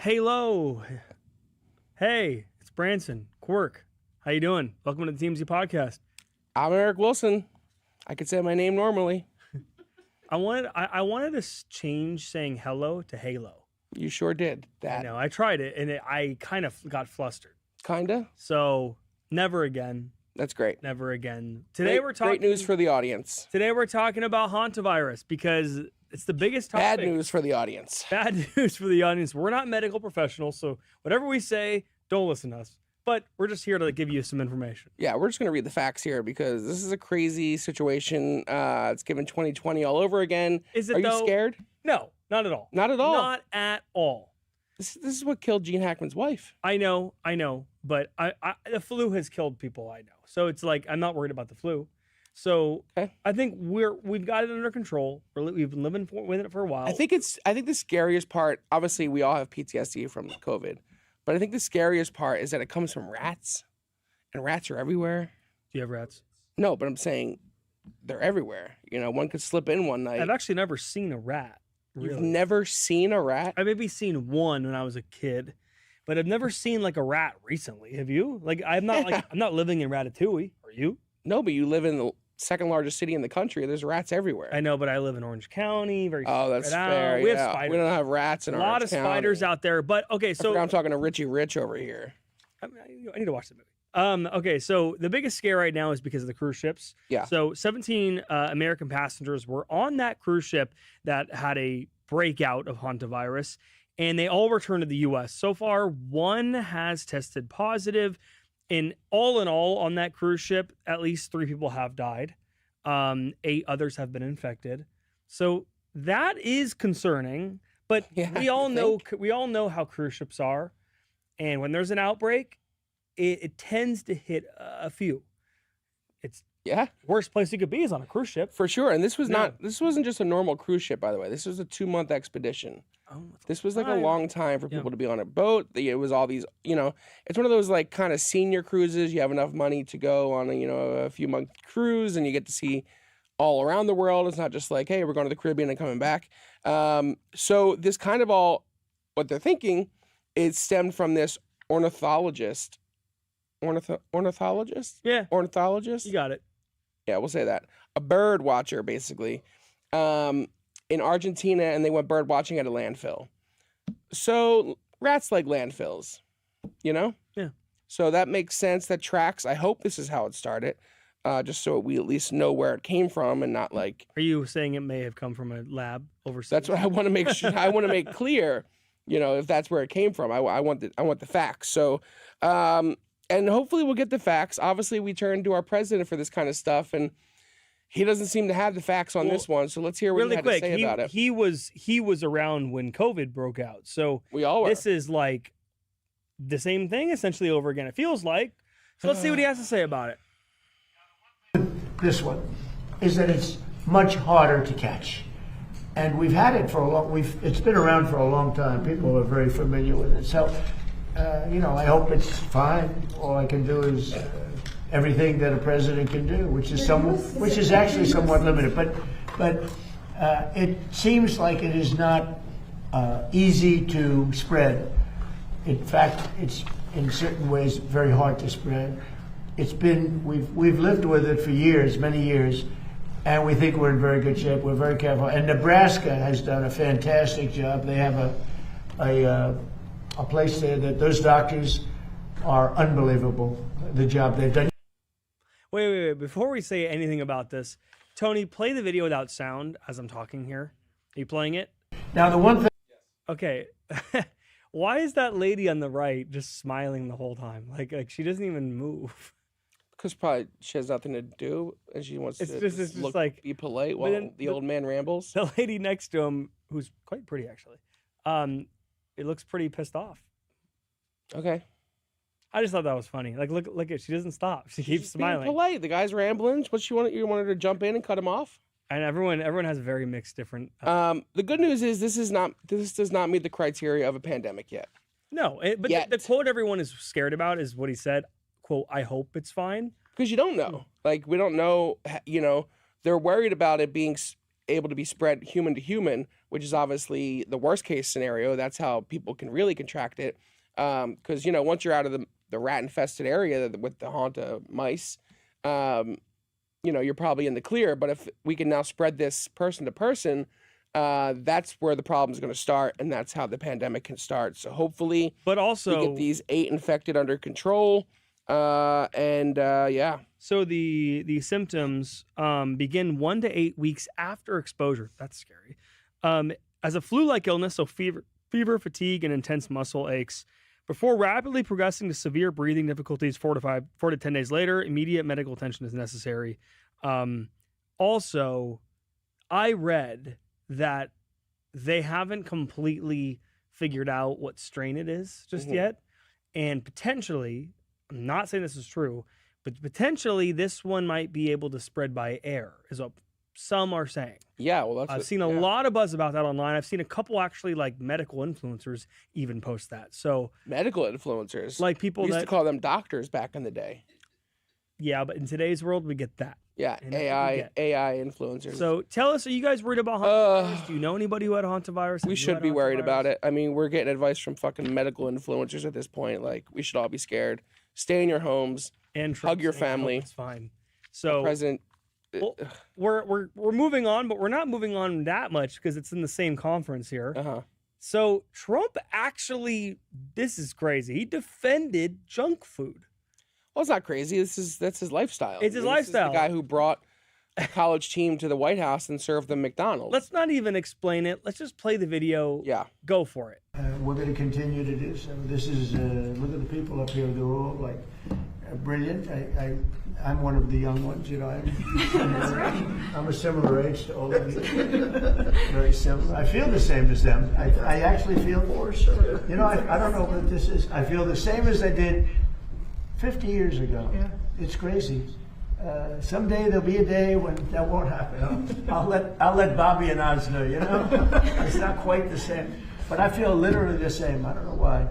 Hello. Hey, it's Branson. Quirk. How you doing? Welcome to the TMZ podcast. I'm Eric Wilson. I could say my name normally. I wanted to change saying hello to Halo. You sure did that. I know. I tried it, and I kind of got flustered. Kinda? So, never again. That's great. Never again. Today we're talking... Great news for the audience. Today we're talking about Hantavirus because it's the biggest topic. Bad news for the audience. Bad news for the audience. We're not medical professionals, so whatever we say, don't listen to us. But we're just here to give you some information. Yeah, we're just going to read the facts here because this is a crazy situation. It's given 2020 all over again. Is it, Are you scared? No, not at all. Not at all? Not at all. This is what killed Gene Hackman's wife. I know. But the flu has killed people I know. So it's like, I'm not worried about the flu. So okay. I think we've got it under control. We've been living with it for a while. I think the scariest part, obviously we all have PTSD from COVID. But I think the scariest part is that it comes from rats, and rats are everywhere. Do you have rats? No, but I'm saying they're everywhere. You know, one could slip in one night. I've actually never seen a rat. Really. You've never seen a rat? I've maybe seen one when I was a kid, but I've never seen like a rat recently. Have you? Like I'm not living in Ratatouille. Are you? No, but you live in the second largest city in the country. There's rats everywhere. I know, but I live in Orange County. That's fair. We have spiders. We don't have rats in a Orange lot of County. Spiders out there. But okay, so I'm talking to Richie Rich over here. I need to watch the movie. Okay, so the biggest scare right now is because of the cruise ships. Yeah. So 17 American passengers were on that cruise ship that had a breakout of Hantavirus, and they all returned to the U.S. So far, one has tested positive. In all on that cruise ship, at least 3 people have died. 8 others have been infected. So that is concerning. But we all know how cruise ships are, and when there's an outbreak, it tends to hit a few. It's worst place you could be is on a cruise ship for sure. And this wasn't just a normal cruise ship, by the way. This was a 2-month expedition. This was like a long time for people to be on a boat. It was all these, it's one of those like kind of senior cruises. You have enough money to go on a few month cruise, and you get to see all around the world. It's not just like, hey, we're going to the Caribbean and coming back. So this kind of all, what they're thinking, is stemmed from this ornithologist. Ornithologist? Yeah. Ornithologist? You got it. Yeah, we'll say that. A bird watcher, basically, in Argentina, and they went bird watching at a landfill. So rats like landfills, Yeah. So that makes sense. That tracks. I hope this is how it started, just so we at least know where it came from and not like. Are you saying it may have come from a lab overseas? That's what I want to make sure. I want to make clear, if that's where it came from. I want the facts. So. And hopefully we'll get the facts. Obviously, we turn to our president for this kind of stuff, and he doesn't seem to have the facts on this one. So let's hear what he had to say about it. He was around when COVID broke out. So we all were. This is like the same thing essentially over again. It feels like. So let's see what he has to say about it. This one is that it's much harder to catch. And we've had it for it's been around for a long time. People are very familiar with it. So I hope it's fine. All I can do is everything that a president can do, which is actually somewhat limited. But it seems like it is not easy to spread. In fact, it's in certain ways very hard to spread. We've lived with it for years, many years, and we think we're in very good shape. We're very careful. And Nebraska has done a fantastic job. They have a place there that those doctors are unbelievable, the job they've done. Wait. Before we say anything about this, Tony, play the video without sound as I'm talking here. Are you playing it? Now, the one thing... Okay. Why is that lady on the right just smiling the whole time? Like she doesn't even move. Because probably she has nothing to do, and she wants to be polite while the old man rambles. The lady next to him, who's quite pretty actually, it looks pretty pissed off. Okay. I just thought that was funny. Like, look at, she doesn't stop. She keeps smiling. Being polite. The guy's rambling. What you wanted to jump in and cut him off? And everyone has very mixed different. The good news is this does not meet the criteria of a pandemic yet. No, but the quote everyone is scared about is what he said. Quote, I hope it's fine. Because you don't know. Like, we don't know, they're worried about it being able to be spread human to human, which is obviously the worst case scenario. That's how people can really contract it. Because, once you're out of the rat infested area with the Hanta mice, you're probably in the clear. But if we can now spread this person to person, that's where the problem is going to start, and that's how the pandemic can start. So hopefully, but also we get these 8 infected under control. Yeah. So the symptoms begin 1 to 8 weeks after exposure. That's scary. As a flu-like illness, so fever, fatigue, and intense muscle aches, before rapidly progressing to severe breathing difficulties 4 to 10 days later. Immediate medical attention is necessary. Also, I read that they haven't completely figured out what strain it is just yet, and potentially, I'm not saying this is true, but potentially this one might be able to spread by air, is what some are saying. Yeah, well, I've seen a lot of buzz about that online. I've seen a couple actually like medical influencers even post that. So medical influencers, like people we used that to call them doctors back in the day. Yeah, but in today's world, we get that. Yeah, And AI influencers. So tell us, are you guys worried about Hantavirus? Do you know anybody who had Hantavirus? We should be worried about it. I mean, we're getting advice from fucking medical influencers at this point. Like, we should all be scared. Stay in your homes And hug your family. It's fine. So President. well, we're moving on, but we're not moving on that much because it's in the same conference here. So Trump actually, this is crazy. He defended junk food. Well, it's not crazy. That's his lifestyle. It's his lifestyle. This is the guy who brought a college team to the White House and served them McDonald's. Let's not even explain it. Let's just play the video. Yeah. Go for it. We're going to continue to do so. This is, look at the people up here. They're all like brilliant. I'm one of the young ones, I'm a similar age to all of you. Very similar. I feel the same as them. I actually feel, I don't know what this is. I feel the same as I did 50 years ago. Yeah. It's crazy. Someday there'll be a day when that won't happen. I'll let Bobby and Oz know, It's not quite the same. But I feel literally the same. I don't know why.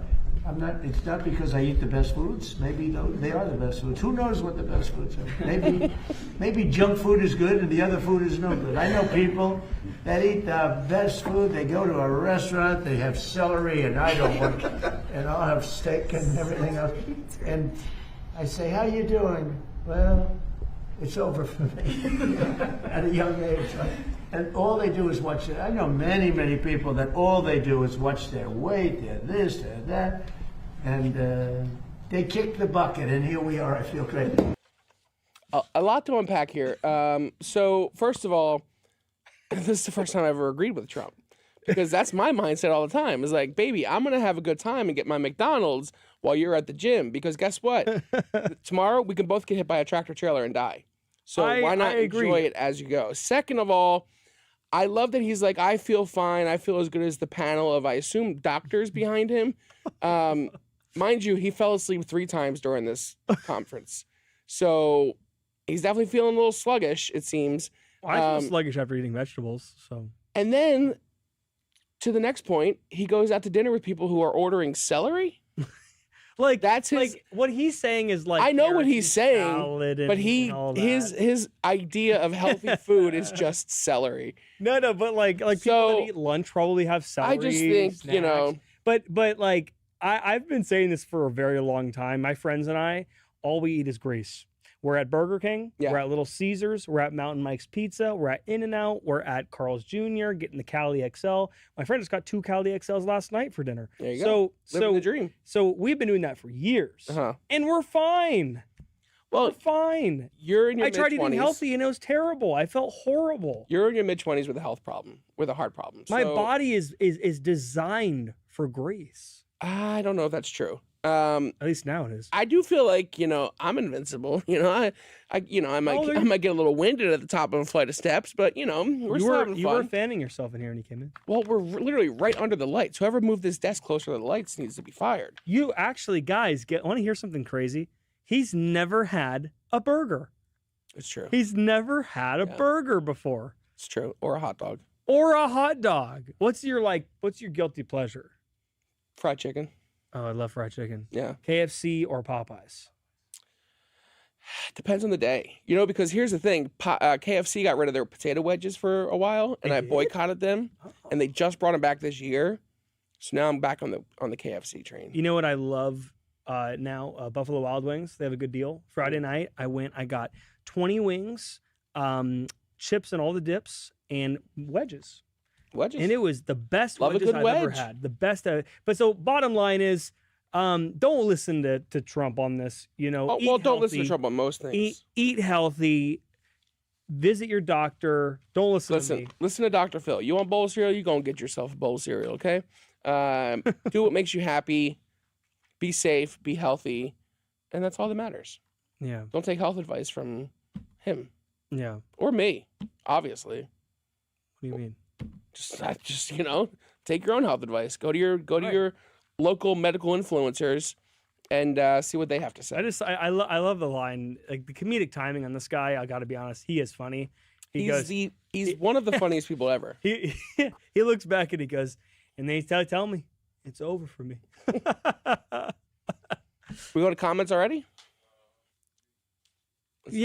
It's not because I eat the best foods. Maybe they are the best foods. Who knows what the best foods are? Maybe junk food is good and the other food is no good. I know people that eat the best food. They go to a restaurant, they have celery, and I don't want, and I'll have steak and everything else. And I say, "How you doing?" Well, it's over for me at a young age. And all they do is watch it. I know many, many people that all they do is watch their weight, their this, their that, and they kick the bucket, and here we are. I feel great. A lot to unpack here. So, first of all, this is the first time I ever agreed with Trump, because that's my mindset all the time. It's like, baby, I'm going to have a good time and get my McDonald's while you're at the gym, because guess what? Tomorrow, we can both get hit by a tractor trailer and die. So why not enjoy it as you go? Second of all, I love that he's like, I feel fine. I feel as good as the panel of, I assume, doctors behind him. Mind you, he fell asleep 3 times during this conference. So he's definitely feeling a little sluggish, it seems. Well, I feel sluggish after eating vegetables. So. And then, to the next point, he goes out to dinner with people who are ordering celery. Like that's his. Like what he's saying is like. I know what he's saying, but his idea of healthy food is just celery. No, but like people that eat lunch probably have celery. I just think snacks. But like I've been saying this for a very long time. My friends and I, all we eat is grease. We're at Burger King. Yeah. We're at Little Caesars. We're at Mountain Mike's Pizza. We're at In-N-Out. We're at Carl's Jr. getting the Cali XL. My friend just got 2 Cali XLs last night for dinner. There you go. Living the dream. So we've been doing that for years, and we're fine. Well, we're fine. You're in your mid-20s. I tried eating healthy, and it was terrible. I felt horrible. You're in your mid-20s with a health problem, with a heart problem. My body is designed for grease. I don't know if that's true. At least now it is. I do feel like, I'm invincible. I might get a little winded at the top of a flight of steps, but we're still having fun. You were fanning yourself in here when you came in. Well, we're literally right under the lights. Whoever moved this desk closer to the lights needs to be fired. You actually, guys, want to hear something crazy? He's never had a burger. It's true. He's never had a burger before. It's true. Or a hot dog. What's your guilty pleasure? Fried chicken. Oh, I love fried chicken. Yeah. KFC or Popeyes? Depends on the day, you know, because here's the thing. KFC got rid of their potato wedges for a while, and I boycotted them, and they just brought them back this year. So now I'm back on the KFC train. You know what I love now? Buffalo Wild Wings. They have a good deal. Friday night, I got 20 wings, chips and all the dips, and wedges. And it was the best wedges I've ever had. The best. But so bottom line is, don't listen to Trump on this. You know, don't listen to Trump on most things. Eat healthy. Visit your doctor. Don't listen to me. Listen to Dr. Phil. You want bowl of cereal? You go and get yourself a bowl of cereal, okay? Do what makes you happy. Be safe. Be healthy. And that's all that matters. Yeah. Don't take health advice from him. Yeah. Or me, obviously. What do you mean? Just you know, take your own health advice. Go to your local medical influencers and see what they have to say. I love the line, like the comedic timing on this guy. I got to be honest, he is funny. He's one of the funniest people ever. He looks back and he goes, and they tell me it's over for me. We go to comments already?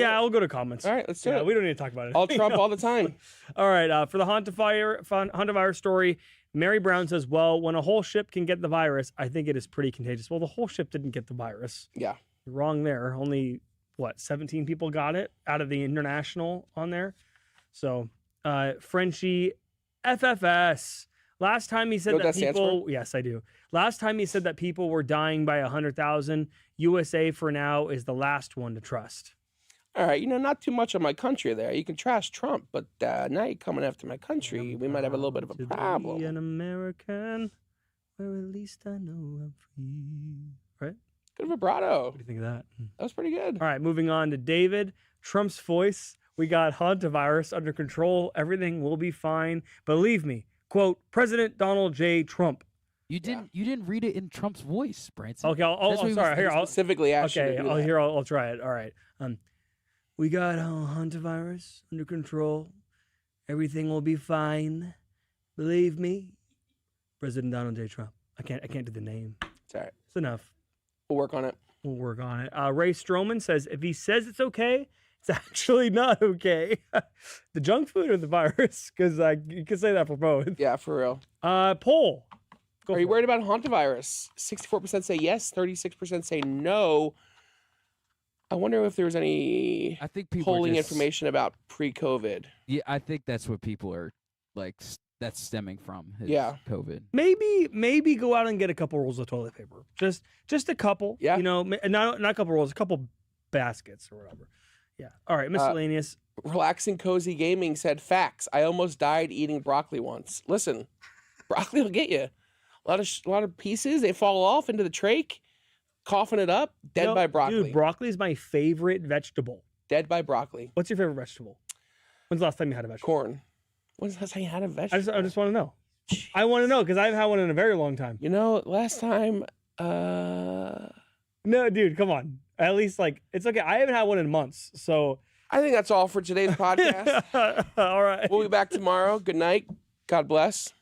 I'll go to comments. All right, let's do it. We don't need to talk about it. All Trump all the time. All right, for the Hantavirus story, Mary Brown says, well, when a whole ship can get the virus, I think it is pretty contagious. Well, the whole ship didn't get the virus. Yeah. You're wrong there. Only, 17 people got it out of the international on there? So, Frenchie FFS. Last time he said that people... Yes, I do. Last time he said that people were dying by 100,000. USA for now is the last one to trust. All right, not too much on my country there. You can trash Trump, but now you're coming after my country. We might have a little bit of a problem. Be an American, where at least I know I'm free. Right? Good vibrato. What do you think of that? That was pretty good. All right, moving on to David. Trump's voice. We got Hantavirus under control. Everything will be fine. Believe me. Quote, President Donald J. Trump. You didn't read it in Trump's voice, Branson. Okay, I'm sorry. Here, I'll specifically ask you to do that. I'll try it. All right. We got Hantavirus under control. Everything will be fine. Believe me, President Donald J. Trump. I can't do the name. It's all right. It's enough. We'll work on it. Ray Stroman says, if he says it's okay, it's actually not okay. The junk food or the virus? Because you can say that for both. Yeah, for real. Poll. Are you worried about Hantavirus? 64% say yes, 36% say no. I wonder if there's any polling information about pre-COVID. Yeah, I think that's what people are like. That's stemming from. COVID. Maybe go out and get a couple rolls of toilet paper. Just a couple. Yeah. Not a couple rolls, a couple baskets or whatever. Yeah. All right. Miscellaneous. Relaxing Cozy Gaming said facts. I almost died eating broccoli once. Listen, broccoli will get you. A lot of pieces. They fall off into the trach. Coughing it up, dead by broccoli. Dude, broccoli is my favorite vegetable. Dead by broccoli. What's your favorite vegetable? When's the last time you had a vegetable? Corn. When's the last time you had a vegetable? I just want to know. I want to know because I haven't had one in a very long time. Last time... No, dude, come on. At least, it's okay. I haven't had one in months, so... I think that's all for today's podcast. All right. We'll be back tomorrow. Good night. God bless.